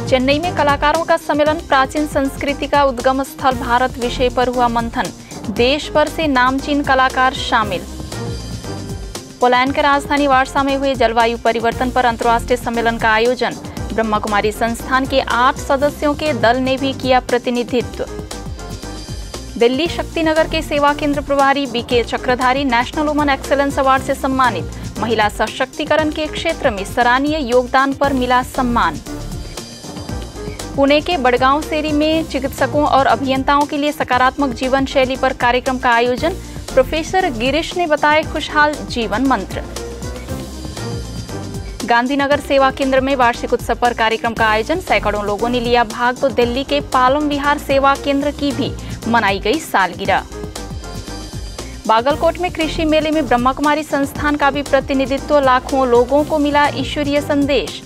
चेन्नई में कलाकारों का सम्मेलन, प्राचीन संस्कृति का उद्गम स्थल भारत विषय पर हुआ मंथन। देश भर से नामचीन कलाकार शामिल। पोलैंड के राजधानी वार्सा में हुए जलवायु परिवर्तन पर अंतर्राष्ट्रीय सम्मेलन का आयोजन। ब्रह्मा कुमारी संस्थान के 8 सदस्यों के दल ने भी किया प्रतिनिधित्व। दिल्ली शक्तिनगर के सेवा केंद्र प्रभारी बीके चक्रधारी नेशनल वुमेन एक्सेलेंस अवार्ड से सम्मानित। महिला सशक्तिकरण के क्षेत्र में सराहनीय योगदान पर मिला सम्मान। पुणे के बड़गांव सेरी में चिकित्सकों और अभियंताओं के लिए सकारात्मक जीवन शैली पर कार्यक्रम का आयोजन। प्रोफेसर गिरीश ने बताए खुशहाल जीवन मंत्र। गांधीनगर सेवा केंद्र में वार्षिक उत्सव पर कार्यक्रम का आयोजन। सैकड़ों लोगों ने लिया भाग तो दिल्ली के पालम विहार सेवा केंद्र की भी मनाई गई सालगिरह। बागलकोट में कृषि मेले में ब्रह्मा कुमारी संस्थान का भी प्रतिनिधित्व। लाखों लोगों को मिला ईश्वरीय संदेश।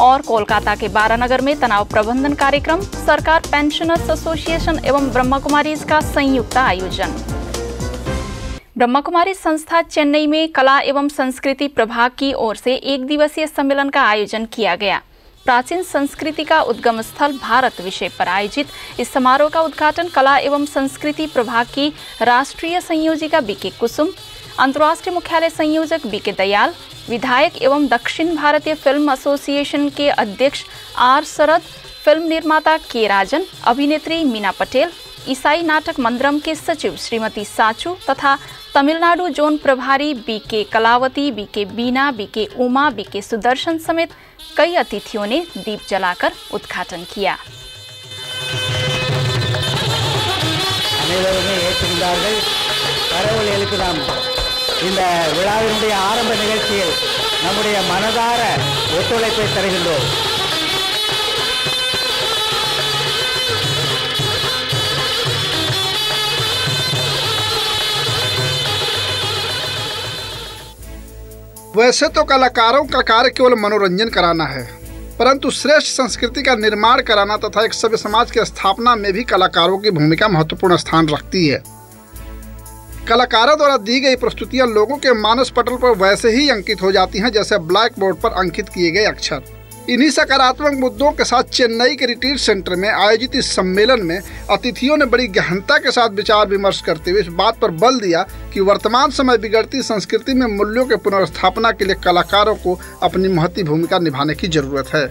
और कोलकाता के बारानगर में तनाव प्रबंधन कार्यक्रम, सरकार पेंशनर्स एसोसिएशन एवं ब्रह्मा कुमारीज का संयुक्त आयोजन। ब्रह्मा कुमारी संस्था चेन्नई में कला एवं संस्कृति प्रभाग की ओर से 1 दिवसीय सम्मेलन का आयोजन किया गया। प्राचीन संस्कृति का उद्गम स्थल भारत विषय पर आयोजित इस समारोह का उद्घाटन कला एवं संस्कृति प्रभाग की राष्ट्रीय संयोजिका बीके कुसुम, अंतर्राष्ट्रीय मुख्यालय संयोजक बीके दयाल, विधायक एवं दक्षिण भारतीय फिल्म एसोसिएशन के अध्यक्ष आर शरद, फिल्म निर्माता के राजन, अभिनेत्री मीना पटेल, ईसाई नाटक मंदिरम के सचिव श्रीमती साचू तथा तमिलनाडु जोन प्रभारी बीके कलावती, बीके बीना, बीके उमा, बीके सुदर्शन समेत कई अतिथियों ने दीप जलाकर उद्घाटन किया। இந்த விழாவினுடைய ஆரம்ப நிகழ்ச்சியில் நம்முடைய மனதார ஒத்துழைப்பை தருகின்றோம். वैसे तो कलाकारों का कार्य केवल मनोरंजन कराना है, परंतु श्रेष्ठ संस्कृति का निर्माण कराना तथा एक सभ्य समाज की स्थापना में भी कलाकारों की भूमिका महत्वपूर्ण स्थान रखती है। कलाकारों द्वारा दी गई प्रस्तुतियां लोगों के मानस पटल पर वैसे ही अंकित हो जाती हैं जैसे ब्लैक बोर्ड पर अंकित किए गए अक्षर। इन्हीं सकारात्मक मुद्दों के साथ चेन्नई के रिट्रीट सेंटर में आयोजित इस सम्मेलन में अतिथियों ने बड़ी गहनता के साथ विचार विमर्श करते हुए इस बात पर बल दिया कि वर्तमान समय बिगड़ती संस्कृति में मूल्यों के पुनर्स्थापना के लिए कलाकारों को अपनी महती भूमिका निभाने की जरूरत है।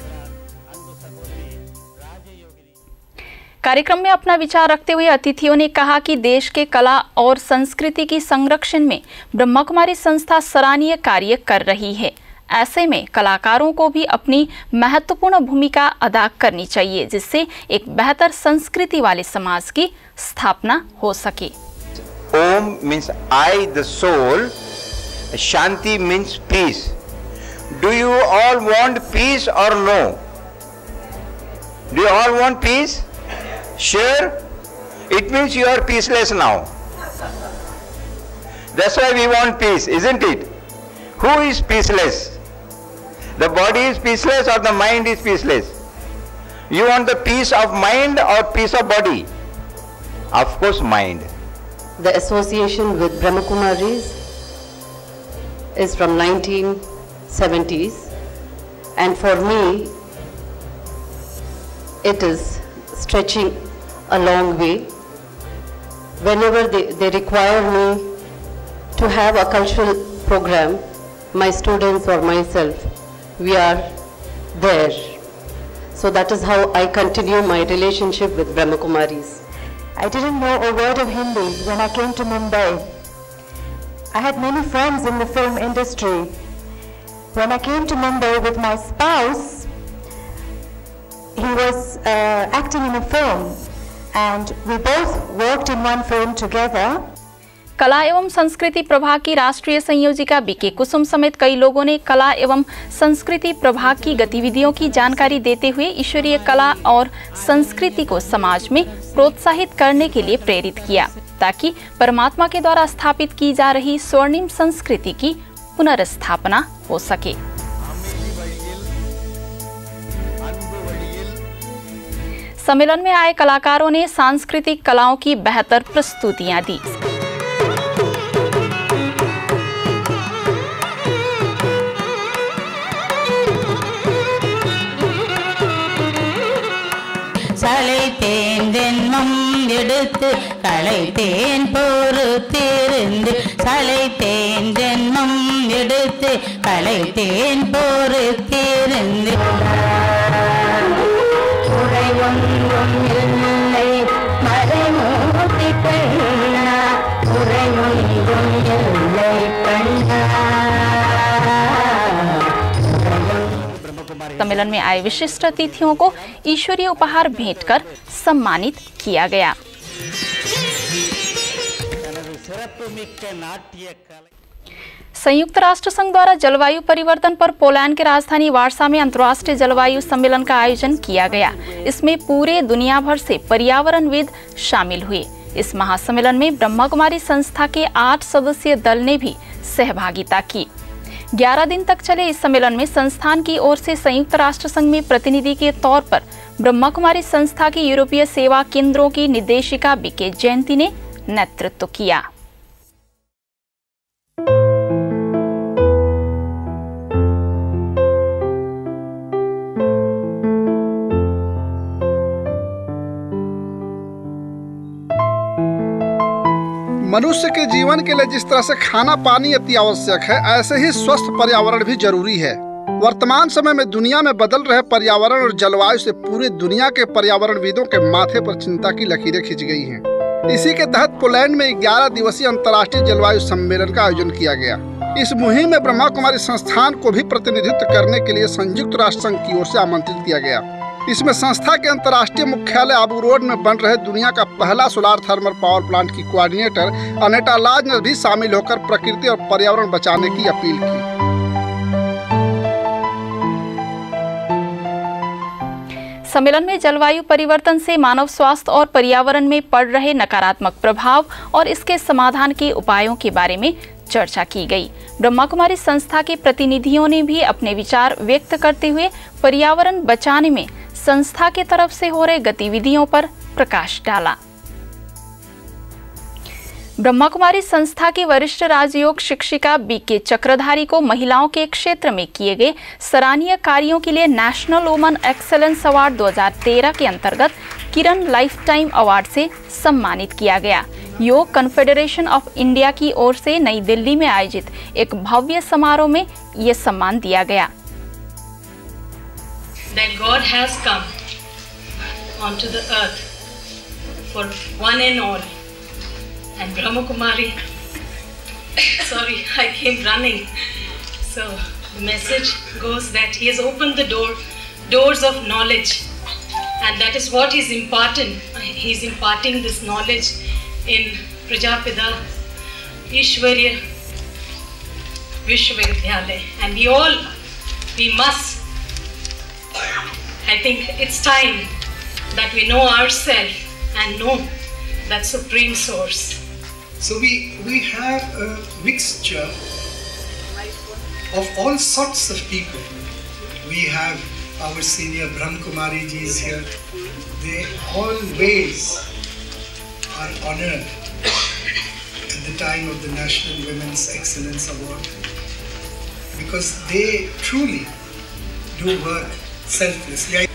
कार्यक्रम में अपना विचार रखते हुए अतिथियों ने कहा कि देश के कला और संस्कृति की संरक्षण में ब्रह्मा कुमारी संस्था सराहनीय कार्य कर रही है। ऐसे में कलाकारों को भी अपनी महत्वपूर्ण भूमिका अदा करनी चाहिए, जिससे एक बेहतर संस्कृति वाले समाज की स्थापना हो सके। ओम means I, the soul. Shanti means peace. Do you all want peace or no? Do you all want peace? Sure? It means you are peaceless now. That's why we want peace, isn't it? Who is peaceless? The body is peaceless or the mind is peaceless? You want the peace of mind or peace of body? Of course, mind. The association with Brahma Kumaris is from 1970s, and for me it is stretching a long way. Whenever they require me to have a cultural program, my students or myself, we are there. So that is how I continue my relationship with Brahma Kumaris. I didn't know a word of Hindi when I came to Mumbai. I had many friends in the film industry. When I came to Mumbai with my spouse, he was acting in a film and we both worked in one film together. कला एवं संस्कृति प्रभाग की राष्ट्रीय संयोजिका BK कुसुम समेत कई लोगों ने कला एवं संस्कृति प्रभाग की गतिविधियों की जानकारी देते हुए ईश्वरीय कला और संस्कृति को समाज में प्रोत्साहित करने के लिए प्रेरित किया, ताकि परमात्मा के द्वारा स्थापित की जा रही स्वर्णिम संस्कृति की पुनर्स्थापना हो सके। सम्मेलन में आए कलाकारों ने सांस्कृतिक कलाओं की बेहतर प्रस्तुतियां दी। சளைத்தேன் ஜென்மம் எடுத்து களைத்தேன் பொறுத்திருந்து சளைத்தேன் ஜென்மம் எடுத்து களைத்தேன் பொறுத்திருந்து குறை ஒன்றும் இல்லை மறைமூர்த்தி கண்ணா குறை ஒன்றும் இல்லை கண்ணா। सम्मेलन में आए विशिष्ट अतिथियों को ईश्वरीय उपहार भेंट कर सम्मानित किया गया। संयुक्त राष्ट्र संघ द्वारा जलवायु परिवर्तन पर पोलैंड के राजधानी वार्सा में अंतर्राष्ट्रीय जलवायु सम्मेलन का आयोजन किया गया। इसमें पूरे दुनिया भर से पर्यावरणविद शामिल हुए। इस महासम्मेलन में ब्रह्मा कुमारी संस्था के 8 सदस्यीय दल ने भी सहभागिता की। 11 दिन तक चले इस सम्मेलन में संस्थान की ओर से संयुक्त राष्ट्र संघ में प्रतिनिधि के तौर पर ब्रह्मा कुमारी संस्था की यूरोपीय सेवा केंद्रों की निर्देशिका बीके जयंती ने नेतृत्व किया। मनुष्य के जीवन के लिए जिस तरह से खाना पानी अति आवश्यक है, ऐसे ही स्वस्थ पर्यावरण भी जरूरी है। वर्तमान समय में दुनिया में बदल रहे पर्यावरण और जलवायु से पूरी दुनिया के पर्यावरणविदों के माथे पर चिंता की लकीरें खिंच गई हैं। इसी के तहत पोलैंड में 11 दिवसीय अंतर्राष्ट्रीय जलवायु सम्मेलन का आयोजन किया गया। इस मुहिम में ब्रह्मा कुमारी संस्थान को भी प्रतिनिधित्व करने के लिए संयुक्त राष्ट्र संघ की ओर से आमंत्रित किया गया। इसमें संस्था के अंतर्राष्ट्रीय मुख्यालय आबू रोड में बन रहे दुनिया का पहला सोलार थर्मल पावर प्लांट की कोऑर्डिनेटर अनेटा लाज ने भी शामिल होकर प्रकृति और पर्यावरण बचाने की अपील की। सम्मेलन में जलवायु परिवर्तन से मानव स्वास्थ्य और पर्यावरण में पड़ रहे नकारात्मक प्रभाव और इसके समाधान के उपायों के बारे में चर्चा की गई। ब्रह्मा कुमारी संस्था के प्रतिनिधियों ने भी अपने विचार व्यक्त करते हुए पर्यावरण बचाने में संस्था की तरफ से हो रहे गतिविधियों पर प्रकाश डाला। ब्रह्मा कुमारी संस्था की वरिष्ठ राजयोग शिक्षिका बीके चक्रधारी को महिलाओं के क्षेत्र में किए गए सराहनीय कार्यों के लिए नेशनल वुमन एक्सेलेंस अवार्ड 2013 के अंतर्गत किरण लाइफ टाइम अवार्ड से सम्मानित किया गया। योग कन्फेडरेशन ऑफ इंडिया की ओर से नई दिल्ली में आयोजित एक भव्य समारोह में ये सम्मान दिया गया। That God has come onto the earth for one and all. And Brahma Kumari, sorry, I came running. So the message goes that he has opened the doors of knowledge, and that is what is important. He's imparting this knowledge in Prajapita Ishwarya Vishwavidyalaya, and we must. I think it's time that we know ourselves and know that supreme source. So we have a mixture of all sorts of people. We have our senior Brahma Kumari Jis here. They always are honored at the time of the National Women's Excellence Award because they truly do work selflessly.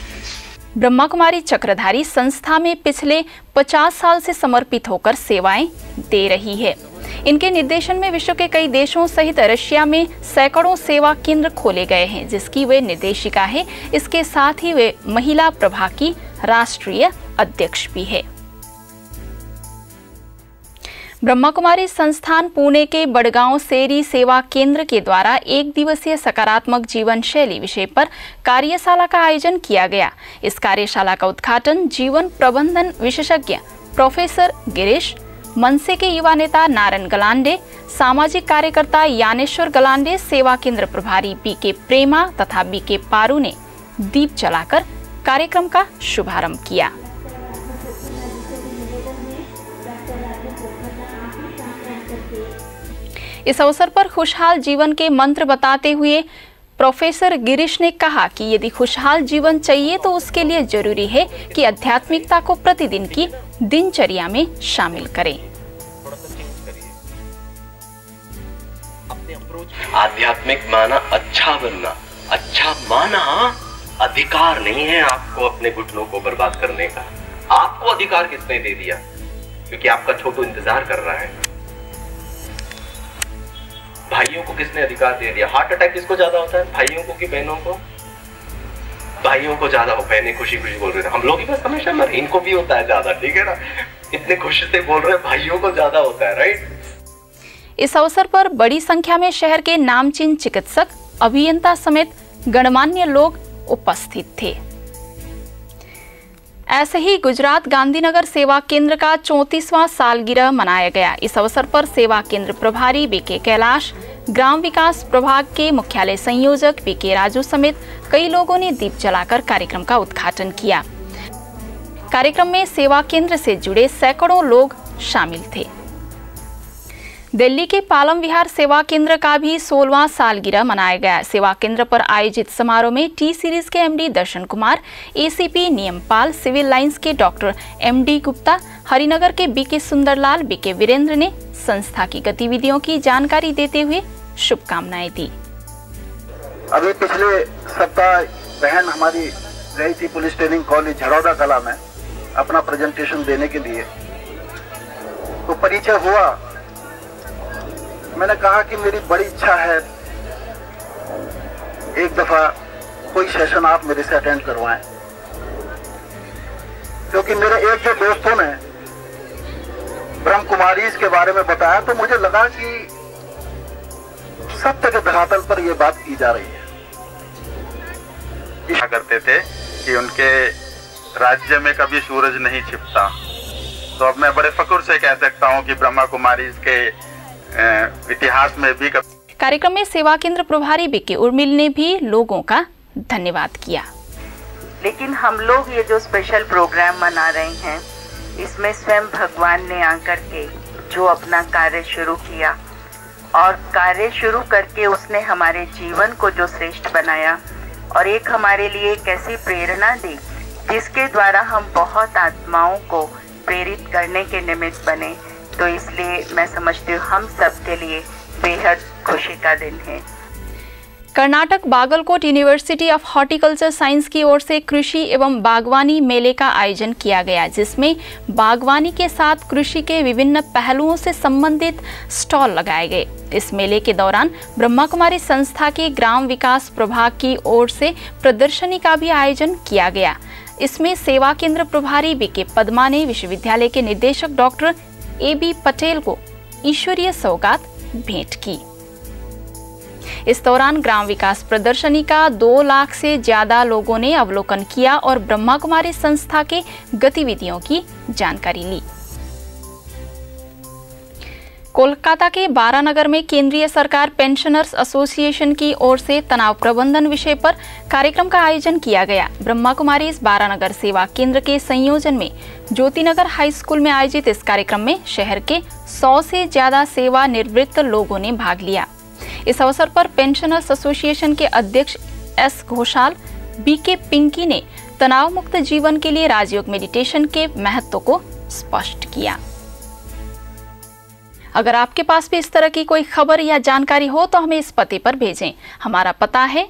Brahma Kumari चक्रधारी संस्था में पिछले 50 साल से समर्पित होकर सेवाएं दे रही है। इनके निर्देशन में विश्व के कई देशों सहित रशिया में सैकड़ों सेवा केंद्र खोले गए हैं, जिसकी वे निर्देशिका है। इसके साथ ही वे महिला प्रभाग की राष्ट्रीय अध्यक्ष भी है। ब्रह्मा कुमारी संस्थान पुणे के बड़गांव सेरी सेवा केंद्र के द्वारा 1 दिवसीय सकारात्मक जीवन शैली विषय पर कार्यशाला का आयोजन किया गया। इस कार्यशाला का उद्घाटन जीवन प्रबंधन विशेषज्ञ प्रोफेसर गिरीश, मनसे के युवा नेता नारायण गलांडे, सामाजिक कार्यकर्ता यानेश्वर गलांडे, सेवा केंद्र प्रभारी बीके प्रेमा तथा बीके पारू ने दीप जलाकर कार्यक्रम का शुभारंभ किया। इस अवसर पर खुशहाल जीवन के मंत्र बताते हुए प्रोफेसर गिरीश ने कहा कि यदि खुशहाल जीवन चाहिए तो उसके लिए जरूरी है कि आध्यात्मिकता को प्रतिदिन की दिनचर्या में शामिल करें। आध्यात्मिक माना अच्छा बनना, अच्छा माना अधिकार नहीं है आपको अपने घुटनों को बर्बाद करने का। आपको अधिकार किसने दे दिया? क्योंकि आपका छोटू इंतजार कर रहा है। भाइयों को किसने अधिकार दे दिया? हार्ट अटैक किसको ज्यादा होता है, भाइयों को कि बहनों को? भाइयों को ज्यादा हो। बहनें खुशी खुशी बोल रहे थे, हम लोग ही बस हमेशा मरे, इनको भी होता है ज्यादा, ठीक है ना? इतने खुशी से बोल रहे, भाइयों को ज्यादा होता है, राइट? इस अवसर पर बड़ी संख्या में शहर के नामचीन चिकित्सक, अभियंता समेत गणमान्य लोग उपस्थित थे। ऐसे ही गुजरात गांधीनगर सेवा केंद्र का 34वां सालगिरह मनाया गया। इस अवसर पर सेवा केंद्र प्रभारी बीके कैलाश, ग्राम विकास प्रभाग के मुख्यालय संयोजक बीके राजू समेत कई लोगों ने दीप जलाकर कार्यक्रम का उद्घाटन किया। कार्यक्रम में सेवा केंद्र से जुड़े सैकड़ों लोग शामिल थे। दिल्ली के पालम विहार सेवा केंद्र का भी 16वां सालगिरह मनाया गया। सेवा केंद्र पर आयोजित समारोह में टी सीरीज के एमडी दर्शन कुमार, एसीपी नियमपाल, सिविल लाइंस के डॉक्टर एमडी गुप्ता, हरिनगर के बीके सुंदरलाल, बीके वीरेंद्र ने संस्था की गतिविधियों की जानकारी देते हुए शुभकामनाएं दी। अभी पिछले सप्ताह बहन हमारी गई थी पुलिस ट्रेनिंग कॉलेज झड़ौदा कला में अपना प्रेजेंटेशन देने के लिए, तो परिचय हुआ। मैंने कहा कि मेरी बड़ी इच्छा है एक दफा कोई सेशन आप मेरे से अटेंड करवाएं, क्योंकि मेरे एक जो दोस्तों ने ब्रह्म कुमारीज के बारे में बताया तो मुझे लगा कि सत्य के धरातल पर यह बात की जा रही है। करते थे कि उनके राज्य में कभी सूरज नहीं छिपता, तो अब मैं बड़े फख्र से कह सकता हूं कि ब्रह्मा कुमारीज के इतिहास में भी। कार्यक्रम में सेवा केंद्र प्रभारी बीके उर्मिल ने भी लोगों का धन्यवाद किया। लेकिन हम लोग ये जो स्पेशल प्रोग्राम मना रहे हैं, इसमें स्वयं भगवान ने आकर के जो अपना कार्य शुरू किया और कार्य शुरू करके उसने हमारे जीवन को जो श्रेष्ठ बनाया और एक हमारे लिए एक ऐसी प्रेरणा दी जिसके द्वारा हम बहुत आत्माओं को प्रेरित करने के निमित्त बने। तो इसलिए मैं समझती हूँ हम सब के लिए बेहद खुशी का दिन है। Karnataka Bagalkot university of horticulture science की ओर से कृषि एवं बागवानी मेले का आयोजन किया गया, जिसमें बागवानी के साथ कृषि के विभिन्न पहलुओं से संबंधित स्टॉल लगाए गए। इस मेले के दौरान ब्रह्मा कुमारी संस्था के ग्राम विकास प्रभाग की ओर से प्रदर्शनी का भी आयोजन किया गया। इसमें सेवा केंद्र प्रभारी बीके पद्मा ने विश्वविद्यालय के निदेशक डॉक्टर AB पटेल को ईश्वरीय सौगात भेंट की। इस दौरान ग्राम विकास प्रदर्शनी का 2 लाख से ज्यादा लोगों ने अवलोकन किया और ब्रह्मा कुमारी संस्था के गतिविधियों की जानकारी ली। कोलकाता के बारानगर में केंद्रीय सरकार पेंशनर्स एसोसिएशन की ओर से तनाव प्रबंधन विषय पर कार्यक्रम का आयोजन किया गया। ब्रह्मा कुमारी बारानगर सेवा केंद्र के संयोजन में ज्योतिनगर हाई स्कूल में आयोजित इस कार्यक्रम में शहर के 100 से ज्यादा सेवा निवृत्त लोगों ने भाग लिया। इस अवसर पर पेंशनर्स एसोसिएशन के अध्यक्ष S घोषाल, BK पिंकी ने तनाव मुक्त जीवन के लिए राजयोग मेडिटेशन के महत्व को स्पष्ट किया। अगर आपके पास भी इस तरह की कोई खबर या जानकारी हो तो हमें इस पते पर भेजें। हमारा पता है